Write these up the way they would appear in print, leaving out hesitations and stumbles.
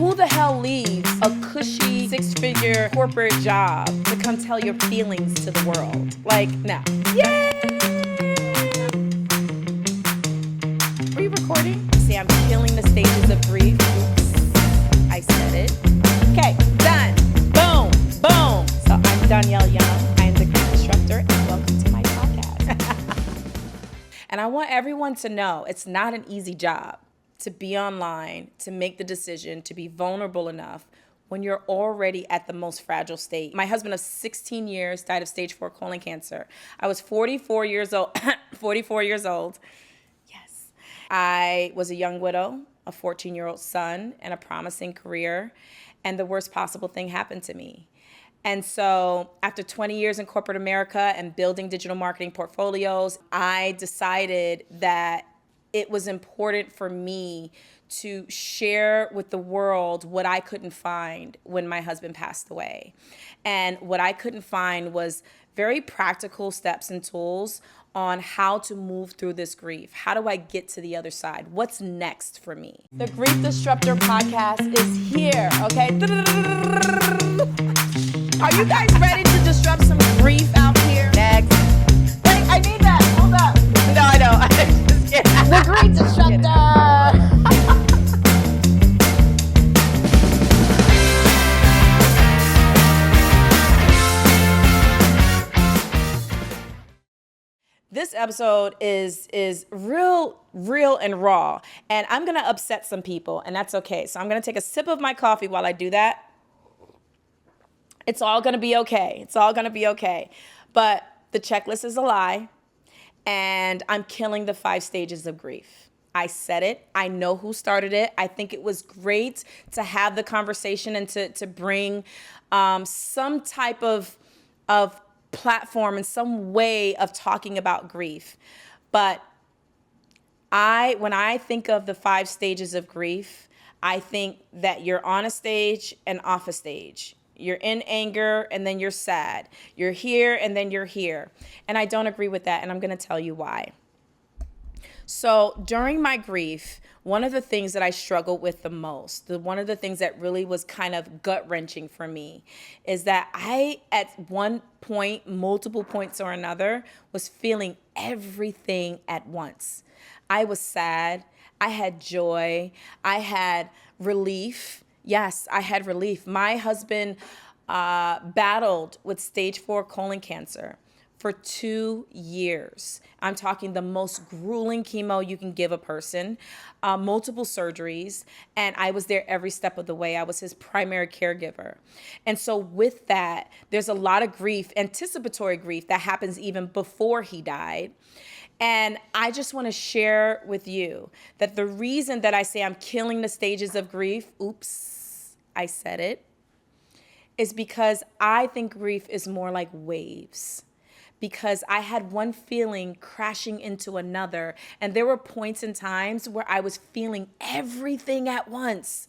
Who the hell leaves a cushy six-figure corporate job to come tell your feelings to the world? Like, no. Yay! Are you recording? See, I'm killing the stages of grief. Oops, I said it. Okay, done. Boom, boom. So I'm Donielle Young. I am the Grief Disruptor, and welcome to my podcast. And I want everyone to know it's not an easy job to be online, to make the decision, to be vulnerable enough when you're already at the most fragile state. My husband of 16 years died of stage 4 colon cancer. I was 44 years old. 44 years old. Yes. I was a young widow, a 14-year-old son, and a promising career. And the worst possible thing happened to me. And so after 20 years in corporate America and building digital marketing portfolios, I decided that it was important for me to share with the world what I couldn't find when my husband passed away. And what I couldn't find was very practical steps and tools on how to move through this grief. How do I get to the other side? What's next for me? The Grief Disruptor podcast is here, okay? Are you guys ready to disrupt some grief out here? Next. Wait, I need that. Hold up. No, I know. I'm just kidding. The Grief Disruptor. This episode is real and raw, and I'm gonna upset some people, and that's okay. So I'm gonna take a sip of my coffee while I do that. It's all gonna be okay. It's all gonna be okay. But the checklist is a lie, and I'm killing the 5 stages of grief. I said it. I know who started it. I think it was great to have the conversation and to bring some type of platform and some way of talking about grief. But when I think of the 5 stages of grief, I think that you're on a stage and off a stage. You're in anger and then you're sad. You're here and then you're here. And I don't agree with that, and I'm going to tell you why. So during my grief, one of the things that I struggled with the most, one of the things that really was kind of gut-wrenching for me, is that I, at one point, multiple points or another, was feeling everything at once. I was sad. I had joy. I had relief. Yes, I had relief. My husband battled with stage 4 colon cancer for 2 years. I'm talking the most grueling chemo you can give a person, multiple surgeries, and I was there every step of the way. I was his primary caregiver. And so with that, there's a lot of grief, anticipatory grief, that happens even before he died. And I just want to share with you that the reason that I say I'm killing the stages of grief, oops, I said it, is because I think grief is more like waves. Because I had one feeling crashing into another. And there were points and times where I was feeling everything at once.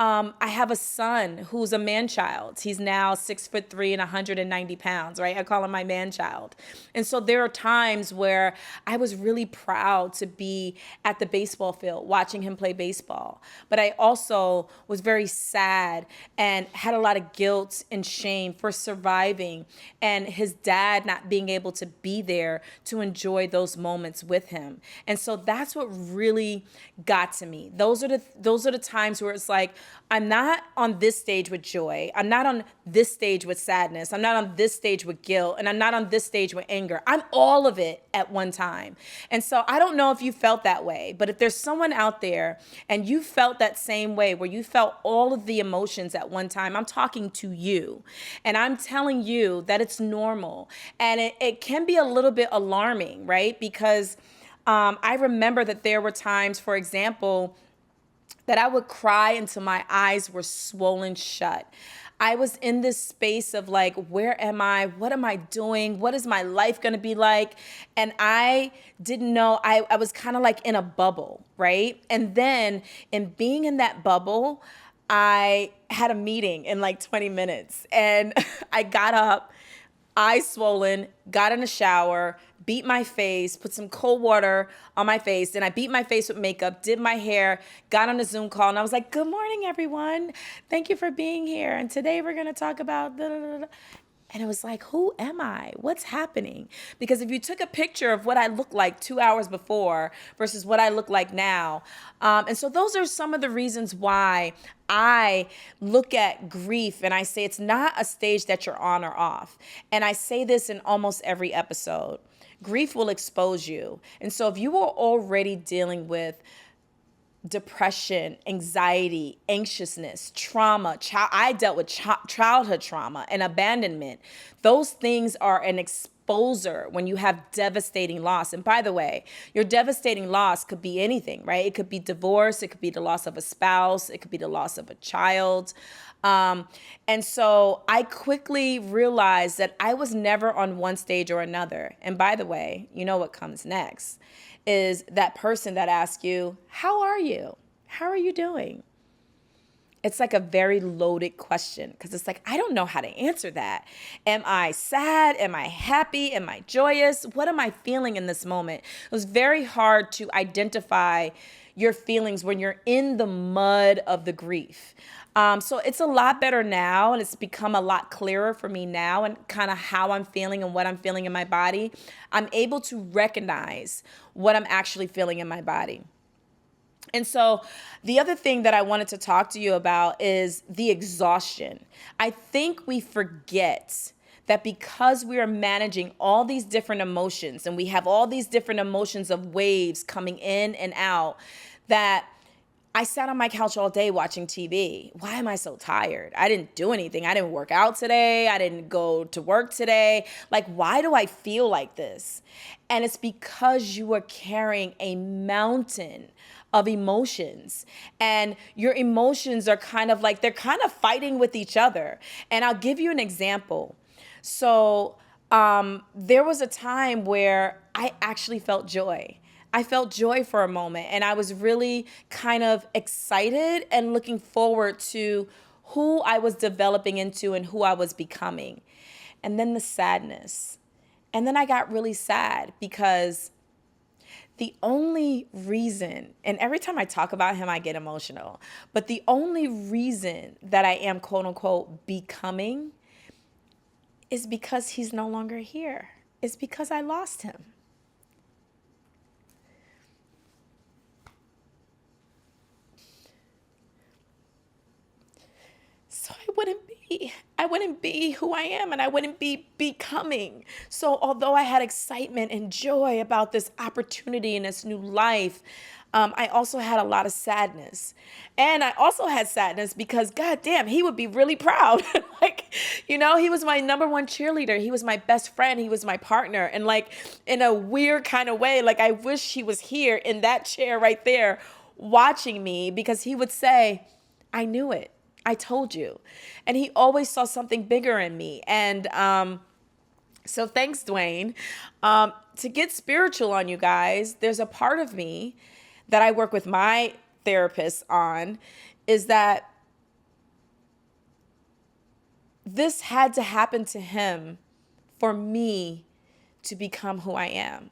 I have a son who's a man-child. He's now 6'3" and 190 pounds, right? I call him my man-child. And so there are times where I was really proud to be at the baseball field watching him play baseball. But I also was very sad and had a lot of guilt and shame for surviving and his dad not being able to be there to enjoy those moments with him. And so that's what really got to me. Those are the times where it's like, I'm not on this stage with joy. I'm not on this stage with sadness. I'm not on this stage with guilt. And I'm not on this stage with anger. I'm all of it at one time. And so I don't know if you felt that way, but if there's someone out there and you felt that same way, where you felt all of the emotions at one time, I'm talking to you. And I'm telling you that it's normal. And it can be a little bit alarming, right? Because I remember that there were times, for example, that I would cry until my eyes were swollen shut. I was in this space of like, where am I? What am I doing? What is my life going to be like? And I didn't know. I was kind of like in a bubble, right? And then in being in that bubble, I had a meeting in like 20 minutes. And I got up eyes swollen, got in the shower, beat my face, put some cold water on my face. Then I beat my face with makeup, did my hair, got on a Zoom call, and I was like, good morning, everyone. Thank you for being here. And today we're going to talk about da, da, da, da. And it was like, who am I? What's happening? Because if you took a picture of what I looked like 2 hours before versus what I look like now. And so those are some of the reasons why I look at grief and I say it's not a stage that you're on or off. And I say this in almost every episode. Grief will expose you. And so if you are already dealing with depression, anxiety, anxiousness, trauma. I dealt with childhood trauma and abandonment. Those things are an exposure when you have devastating loss. And by the way, your devastating loss could be anything, right? It could be divorce. It could be the loss of a spouse. It could be the loss of a child. And so I quickly realized that I was never on one stage or another. And by the way, you know what comes next is that person that asks you, how are you? How are you doing? It's like a very loaded question because it's like, I don't know how to answer that. Am I sad? Am I happy? Am I joyous? What am I feeling in this moment? It was very hard to identify your feelings when you're in the mud of the grief. So it's a lot better now, and it's become a lot clearer for me now and kind of how I'm feeling and what I'm feeling in my body. I'm able to recognize what I'm actually feeling in my body. And so the other thing that I wanted to talk to you about is the exhaustion. I think we forget that because we are managing all these different emotions and we have all these different emotions of waves coming in and out, that I sat on my couch all day watching TV. Why am I so tired? I didn't do anything. I didn't work out today. I didn't go to work today. Like, why do I feel like this? And it's because you are carrying a mountain of emotions, and your emotions are kind of like, they're kind of fighting with each other. And I'll give you an example. So there was a time where I actually felt joy. I felt joy for a moment, and I was really kind of excited and looking forward to who I was developing into and who I was becoming. And then the sadness. And then I got really sad because the only reason, and every time I talk about him, I get emotional, but the only reason that I am quote unquote becoming is because he's no longer here. It's because I lost him. So I wouldn't be who I am, and I wouldn't be becoming. So although I had excitement and joy about this opportunity and this new life, I also had a lot of sadness. And I also had sadness because, goddamn, he would be really proud. Like, you know, he was my number one cheerleader. He was my best friend. He was my partner. And like, in a weird kind of way, like, I wish he was here in that chair right there watching me, because he would say, I knew it. I told you. And he always saw something bigger in me. And so thanks, Dwayne. To get spiritual on you guys, there's a part of me that I work with my therapist on, is that this had to happen to him for me to become who I am.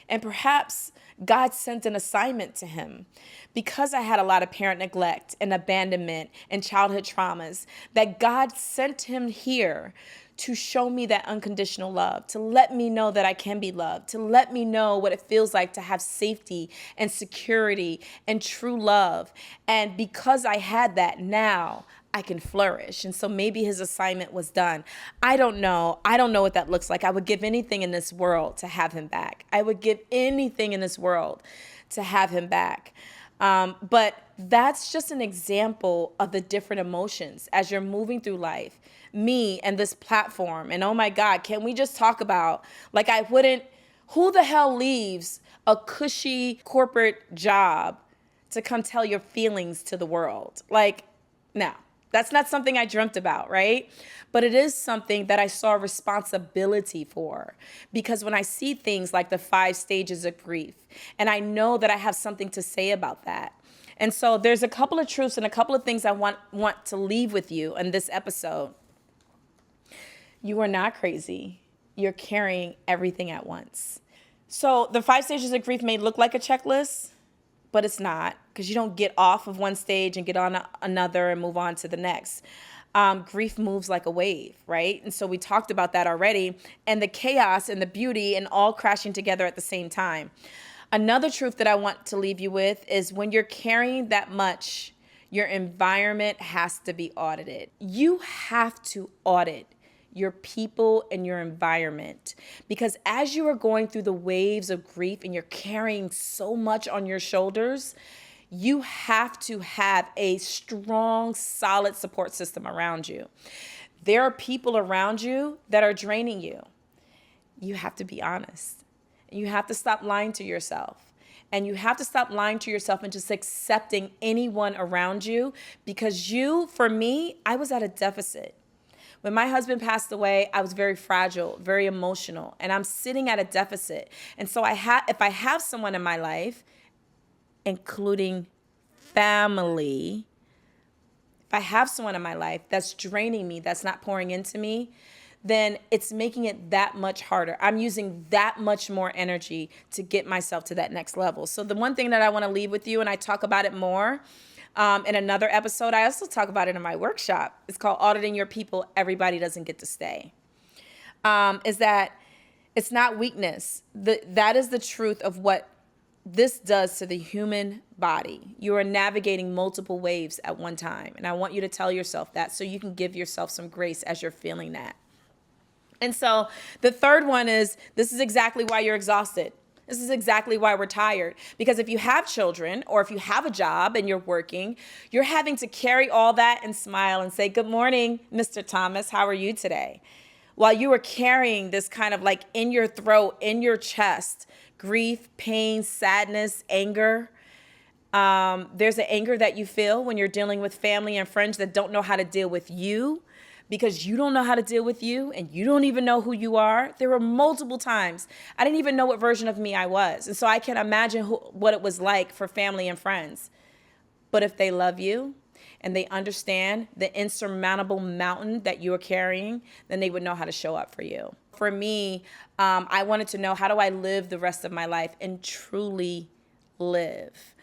And perhaps God sent an assignment to him because I had a lot of parent neglect and abandonment and childhood traumas, that God sent him here to show me that unconditional love, to let me know that I can be loved, to let me know what it feels like to have safety and security and true love. And because I had that, now I can flourish. And so maybe his assignment was done. I don't know. I don't know what that looks like. I would give anything in this world to have him back. I would give anything in this world to have him back. But that's just an example of the different emotions as you're moving through life. Me and this platform. And oh my God, can we just talk about, like, who the hell leaves a cushy corporate job to come tell your feelings to the world? Like, no. That's not something I dreamt about, right? But it is something that I saw responsibility for, because when I see things like the 5 stages of grief, and I know that I have something to say about that. And so there's a couple of truths and a couple of things I want to leave with you in this episode. You are not crazy. You're carrying everything at once. So the 5 stages of grief may look like a checklist, but it's not, because you don't get off of one stage and get on another and move on to the next. Grief moves like a wave, right? And so we talked about that already, and the chaos and the beauty and all crashing together at the same time. Another truth that I want to leave you with is when you're carrying that much, your environment has to be audited. You have to audit your people and your environment, because as you are going through the waves of grief and you're carrying so much on your shoulders, you have to have a strong, solid support system around you. There are people around you that are draining you. You have to be honest. You have to stop lying to yourself. And you have to stop lying to yourself and just accepting anyone around you, because for me, I was at a deficit. When my husband passed away, I was very fragile, very emotional, and I'm sitting at a deficit. And so if I have someone in my life, including family, if I have someone in my life that's draining me, that's not pouring into me, then it's making it that much harder. I'm using that much more energy to get myself to that next level. So the one thing that I want to leave with you, and I talk about it more in another episode, I also talk about it in my workshop. It's called Auditing Your People, Everybody Doesn't Get to Stay. Is that it's not weakness. That is the truth of what this does to the human body. You are navigating multiple waves at one time. And I want you to tell yourself that so you can give yourself some grace as you're feeling that. And so the third one is, this is exactly why you're exhausted. This is exactly why we're tired. Because if you have children or if you have a job and you're working, you're having to carry all that and smile and say, "Good morning, Mr. Thomas. How are you today?" While you are carrying this kind of like in your throat, in your chest, grief, pain, sadness, anger. There's an anger that you feel when you're dealing with family and friends that don't know how to deal with you, because you don't know how to deal with you and you don't even know who you are. There were multiple times I didn't even know what version of me I was. And so I can imagine what it was like for family and friends. But if they love you and they understand the insurmountable mountain that you're carrying, then they would know how to show up for you. For me, I wanted to know, how do I live the rest of my life and truly live?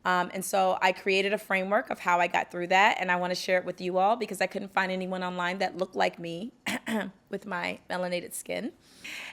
And so I created a framework of how I got through that, and I want to share it with you all because I couldn't find anyone online that looked like me with my melanated skin.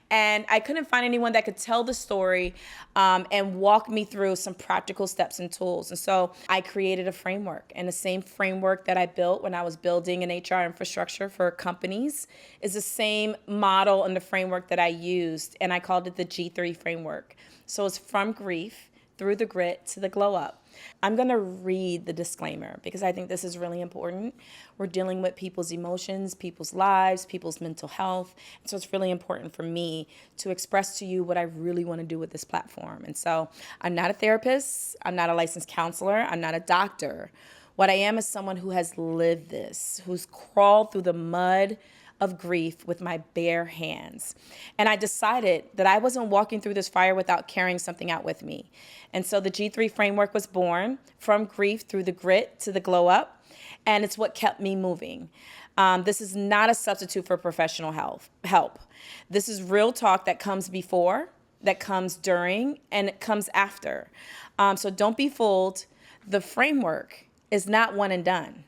And I couldn't find anyone that could tell the story and walk me through some practical steps and tools. And so I created a framework, and the same framework that I built when I was building an HR infrastructure for companies is the same model and the framework that I used, and I called it the G3 framework. So it's from grief through the grit to the glow up. I'm going to read the disclaimer because I think this is really important. We're dealing with people's emotions, people's lives, people's mental health. And so it's really important for me to express to you what I really want to do with this platform. And so I'm not a therapist. I'm not a licensed counselor. I'm not a doctor. What I am is someone who has lived this, who's crawled through the mud of grief with my bare hands. And I decided that I wasn't walking through this fire without carrying something out with me. And so the G3 framework was born from grief through the grit to the glow up. And it's what kept me moving. This is not a substitute for professional help. This is real talk that comes before, that comes during, and it comes after. So don't be fooled. The framework is not one and done.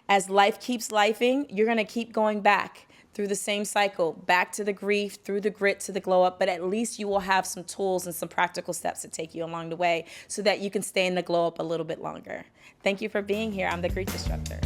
As life keeps lifing, you're going to keep going back through the same cycle, back to the grief, through the grit to the glow up, but at least you will have some tools and some practical steps to take you along the way so that you can stay in the glow up a little bit longer. Thank you for being here. I'm the Grief Disruptor.